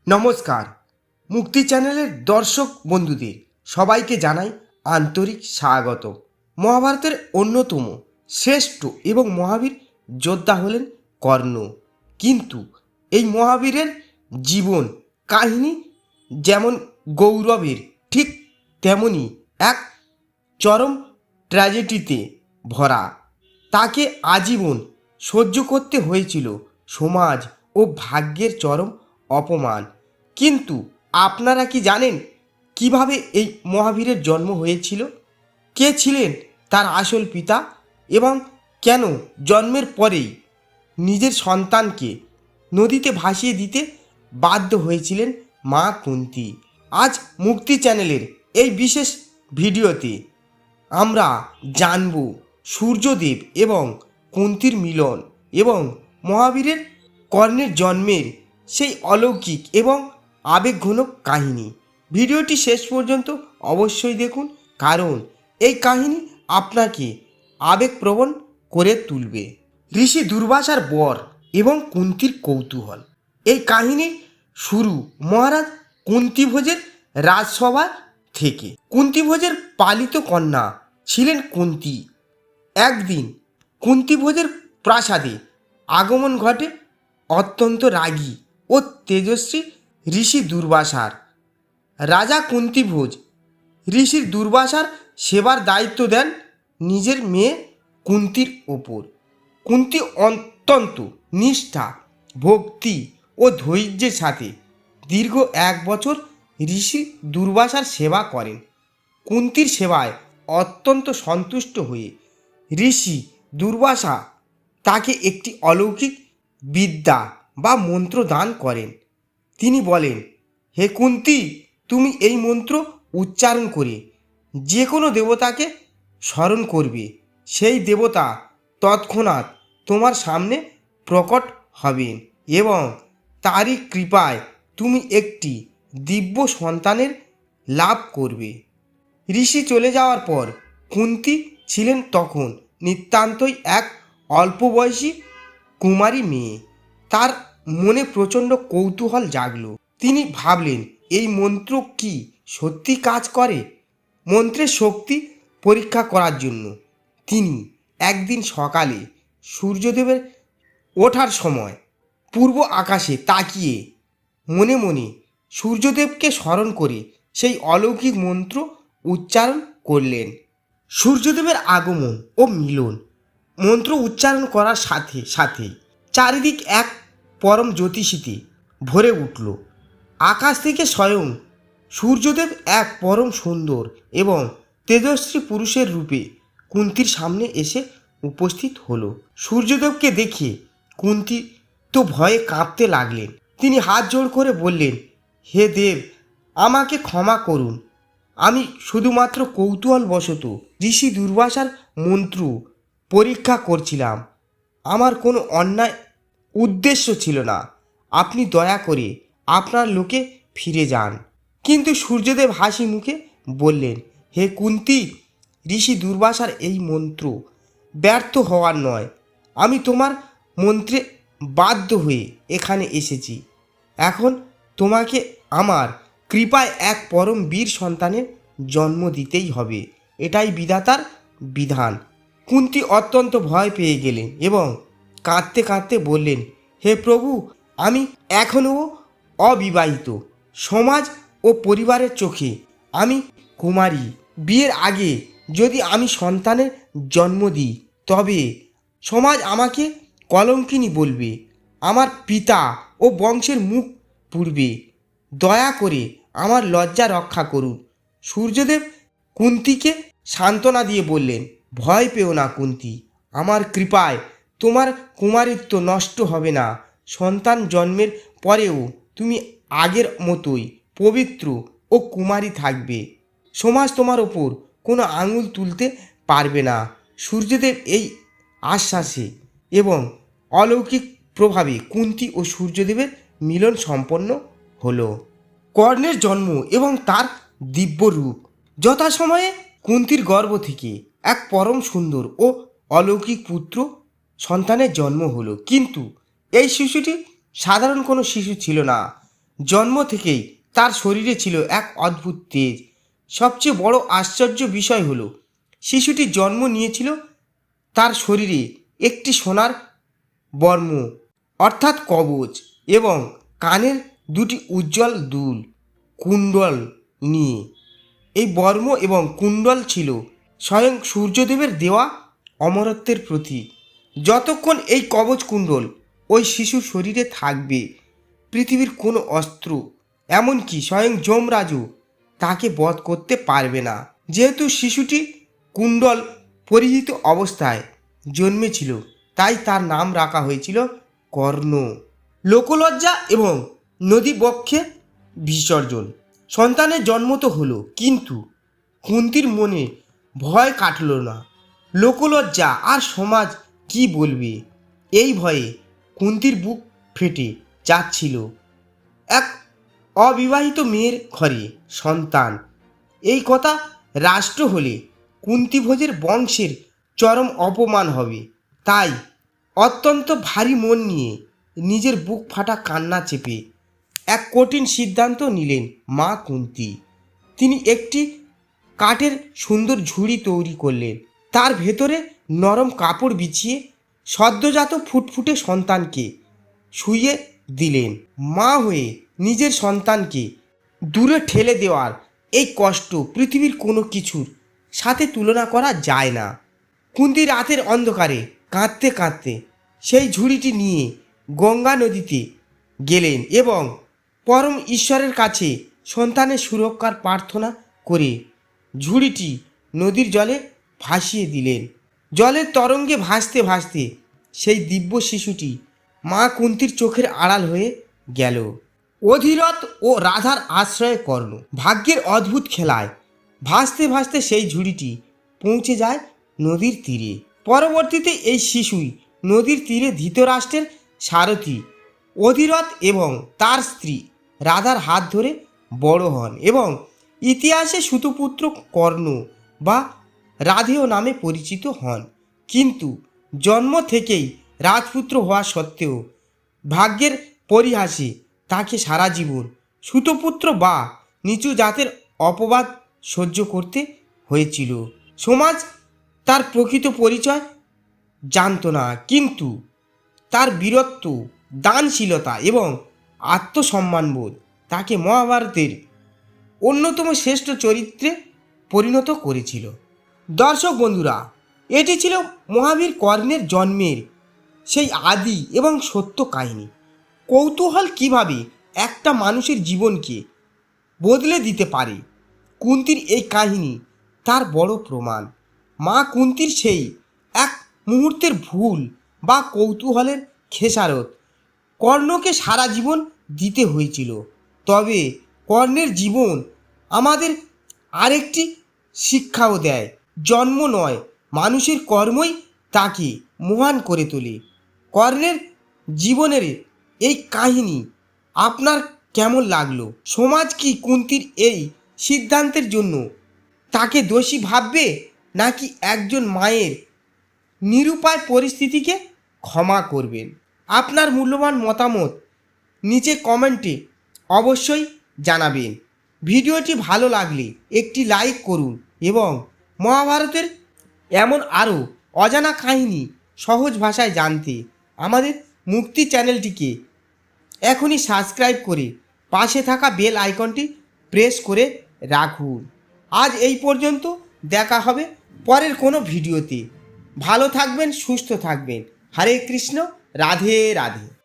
নমস্কার। মুক্তি চ্যানেলের দর্শক বন্ধুদের সবাইকে জানাই আন্তরিক স্বাগত। মহাভারতের অন্যতম শ্রেষ্ঠ এবং মহাবীর যোদ্ধা হলেন কর্ণ। কিন্তু এই মহাবীরের জীবন কাহিনী যেমন গৌরবের, ঠিক তেমনি এক চরম ট্র্যাজেডিতে ভরা। তাকে আজীবন সহ্য করতে হয়েছিল সমাজ ও ভাগ্যের চরম অপমান। কিন্তু আপনারা কি জানেন কিভাবে এই মহাবীরের জন্ম হয়েছিল? কে ছিলেন তার আসল পিতা এবং কেন জন্মের পরেই নিজের সন্তানকে নদীতে ভাসিয়ে দিতে বাধ্য হয়েছিলেন মা কুন্তী? আজ মুক্তি চ্যানেলের এই বিশেষ ভিডিওতে আমরা জানব সূর্যদেব এবং কুন্তীর মিলন এবং মহাবীরের কর্ণের জন্মের সেই অলৌকিক এবং আবেগঘন কাহিনী। ভিডিওটি শেষ পর্যন্ত অবশ্যই দেখুন, কারণ এই কাহিনী আপনাকে আবেগপ্রবণ করে তুলবে। ঋষি দুর্বাসার বর এবং কুন্তীর কৌতূহল। এই কাহিনীর শুরু মহারাজ কুন্তীভোজের রাজসভা থেকে। কুন্তীভোজের পালিত কন্যা ছিলেন কুন্তী। একদিন কুন্তীভোজের প্রাসাদে আগমন ঘটে অত্যন্ত রাগী ও তেজস্বী ঋষি দুর্বাসার। রাজা কুন্তীভোজ ঋষির দুর্বাসার সেবার দায়িত্ব দেন নিজের মেয়ে কুন্তীর ওপর। কুন্তী অত্যন্ত নিষ্ঠা, ভক্তি ও ধৈর্যের সাথে দীর্ঘ 1 বছর ঋষি দুর্বাসার সেবা করেন। কুন্তীর সেবায় অত্যন্ত সন্তুষ্ট হয়ে ঋষি দুর্বাসা তাকে একটি অলৌকিক বিদ্যা বা মন্ত্র দান করেন। তিনি বলেন, হে কুন্তী, তুমি এই মন্ত্র উচ্চারণ করে যে কোনো দেবতাকে স্মরণ করবে, সেই দেবতা তৎক্ষণাৎ তোমার সামনে প্রকট হবেন এবং তারই কৃপায় তুমি একটি দিব্য সন্তানের লাভ করবে। ঋষি চলে যাওয়ার পর কুন্তী ছিলেন তখন নিতান্তই এক অল্প বয়সী কুমারী মেয়ে। তার মনে প্রচণ্ড কৌতূহল জাগল। তিনি ভাবলেন, এই মন্ত্র কি সত্যি কাজ করে? মন্ত্রের শক্তি পরীক্ষা করার জন্য তিনি একদিন সকালে সূর্যদেবের ওঠার সময় পূর্ব আকাশে তাকিয়ে মনে মনে সূর্যদেবকে স্মরণ করে সেই অলৌকিক মন্ত্র উচ্চারণ করলেন। সূর্যদেবের আগমন ও মিলন মন্ত্র উচ্চারণ করার সাথে সাথে চারিদিক এক পরম জ্যোতিষীতে ভরে উঠল। আকাশ থেকে স্বয়ং সূর্যদেব এক পরম সুন্দর এবং তেজস্বী পুরুষের রূপে কুন্তীর সামনে এসে উপস্থিত হলো। সূর্যদেবকে দেখে কুন্তী তো ভয়ে কাঁপতে লাগলেন। তিনি হাত জোড় করে বললেন, হে দেব, আমাকে ক্ষমা করুন। আমি শুধুমাত্র কৌতূহলবশত ঋষি দুর্বাসার মন্ত্র পরীক্ষা করছিলাম। আমার কোনো অন্যায় উদ্দেশ্য ছিল না। আপনি দয়া করে আপনার লোকে ফিরে যান। কিন্তু সূর্যদেব হাসি মুখে বললেন, হে কুন্তী, ঋষি দুর্বাসার এই মন্ত্র ব্যর্থ হওয়ার নয়। আমি তোমার মন্ত্রে বাধ্য হয়ে এখানে এসেছি। এখন তোমাকে আমার কৃপায় এক পরম বীর সন্তানের জন্ম দিতেই হবে। এটাই বিধাতার বিধান। কুন্তী অত্যন্ত ভয় পেয়ে গেলেন এবং কাঁদতে কাঁদতে বললেন, হে প্রভু, আমি এখনও অবিবাহিত। সমাজ ও পরিবারের চোখে আমি কুমারী। বিয়ের আগে যদি আমি সন্তানের জন্ম দিই তবে সমাজ আমাকে কলঙ্কিনী বলবে, আমার পিতা ও বংশের মুখ পুড়বে। দয়া করে আমার লজ্জা রক্ষা করুন। সূর্যদেব কুন্তীকে সান্ত্বনা দিয়ে বললেন, ভয় পেও না কুন্তী, আমার কৃপায় তোমার কুমারিত্ব নষ্ট হবে না। সন্তান জন্মের পরেও তুমি আগের মতোই পবিত্র ও কুমারী থাকবে। সমাজ তোমার ওপর কোনো আঙুল তুলতে পারবে না। সূর্যদেব এই আশ্বাসে এবং অলৌকিক প্রভাবে কুন্তী ও সূর্যদেবের মিলন সম্পন্ন হলো। কর্ণের জন্ম এবং তার দিব্য রূপ। যথাসময়ে কুন্তীর গর্ভ থেকে এক পরম সুন্দর ও অলৌকিক পুত্র সন্তানের জন্ম হলো। কিন্তু এই শিশুটি সাধারণ কোনো শিশু ছিল না, জন্ম থেকেই তার শরীরে ছিল এক অদ্ভুত তেজ। সবচেয়ে বড় আশ্চর্য বিষয় হলো শিশুটি জন্ম নিয়েছিল তার শরীরে একটি সোনার বর্ম অর্থাৎ কবচ এবং কানের দুটি উজ্জ্বল দুল কুণ্ডল নিয়ে। এই বর্ম এবং কুণ্ডল ছিল স্বয়ং সূর্যদেবের দেওয়া অমরত্বের প্রতীক। যতক্ষণ এই কবচ কুণ্ডল ওই শিশুর শরীরে থাকবে, পৃথিবীর কোনো অস্ত্র, এমনকি স্বয়ং যমরাজও তাকে বধ করতে পারবে না। যেহেতু শিশুটি কুণ্ডল পরিহিত অবস্থায় জন্মেছিল, তাই তার নাম রাখা হয়েছিল কর্ণ। লোকলজ্জা এবং নদী বক্ষে বিসর্জন। সন্তানের জন্ম তো হলো, কিন্তু কুন্তির মনে ভয় কাটল না। লোকলজ্জা আর সমাজ কি বলবে, এই ভয়ে কুন্তির বুক ফেটে যাচ্ছিল। এক অবিবাহিত মেয়ের ঘরে সন্তান, এই কথা রাষ্ট্র হলে কুন্তিভোজের বংশের চরম অপমান হবে। তাই অত্যন্ত ভারী মন নিয়ে নিজের বুক ফাটা কান্না চেপে এক কঠিন সিদ্ধান্ত নিলেন মা কুন্তি। তিনি একটি কাঠের সুন্দর ঝুড়ি তৈরি করলেন। তার ভেতরে নরম কাপড় বিছিয়ে সদ্যজাত ফুটফুটে সন্তানকে শুইয়ে দিলেন। মা হয়ে নিজের সন্তানকে দূরে ঠেলে দেওয়ার এই কষ্ট পৃথিবীর কোনো কিছুর সাথে তুলনা করা যায় না। কুন্তি রাতের অন্ধকারে কাঁদতে কাঁদতে সেই ঝুড়িটি নিয়ে গঙ্গা নদীতে গেলেন এবং পরম ঈশ্বরের কাছে সন্তানের সুরক্ষার প্রার্থনা করে ঝুড়িটি নদীর জলে ভাসিয়ে দিলেন। জলের তরঙ্গে ভাসতে ভাসতে সেই দিব্য শিশুটি মা কুন্তির চোখের আড়াল হয়ে গেল। অধিরথ ও রাধার আশ্রয়ে কর্ণ। ভাগ্যের অদ্ভুত খেলায় ভাসতে ভাসতে সেই ঝুড়িটি পৌঁছে যায় নদীর তীরে। পরবর্তীতে এই শিশুই নদীর তীরে ধৃতরাষ্ট্রের সারথি অধিরথ এবং তার স্ত্রী রাধার হাত ধরে বড় হন এবং ইতিহাসে সুতপুত্র কর্ণ বা রাধেয় নামে পরিচিত হন। কিন্তু জন্ম থেকেই রাজপুত্র হওয়া সত্ত্বেও ভাগ্যের পরিহাসে তাকে সারা জীবন সুতপুত্র বা নিচু জাতের অপবাদ সহ্য করতে হয়েছিল। সমাজ তার প্রকৃত পরিচয় জানত না, কিন্তু তার বীরত্ব, দানশীলতা এবং আত্মসম্মানবোধ তাকে মহাভারতের অন্যতম শ্রেষ্ঠ চরিত্রে পরিণত করেছিল। দর্শক বন্ধুরা, এটি ছিল মহাবীর কর্ণের জন্মের সেই আদি এবং সত্য কাহিনী। কৌতূহল কিভাবে একটা মানুষের জীবনকে বদলে দিতে পারে, কুন্তির এই কাহিনী তার বড় প্রমাণ। মা কুন্তির সেই এক মুহূর্তের ভুল বা কৌতূহলের খেসারত কর্ণকে সারা জীবন দিতে হয়েছিল। তবে কর্ণের জীবন আমাদের আরেকটি শিক্ষাও দেয়। জন্ম নয়, মানুষের কর্মই তাকে মহান করে তোলে। কর্ণের জীবনের এই কাহিনী আপনার কেমন লাগলো? সমাজ কি কুন্তির এই সিদ্ধান্তের জন্য তাকে দোষী ভাববে, নাকি একজন মায়ের নিরুপায় পরিস্থিতিকে ক্ষমা করবেন? আপনার মূল্যবান মতামত নিচে কমেন্টে অবশ্যই জানাবেন। ভিডিওটি ভালো লাগলে একটি লাইক করুন এবং মহাভারতের এমন আরও অজানা কাহিনী সহজ ভাষায় জানতে আমাদের মুক্তি চ্যানেলটিকে এখনই সাবস্ক্রাইব করে পাশে থাকা বেল আইকনটি প্রেস করে রাখুন। আজ এই পর্যন্ত, দেখা হবে পরের কোনো ভিডিওতে। ভালো থাকবেন, সুস্থ থাকবেন। হরে কৃষ্ণ, রাধে রাধে।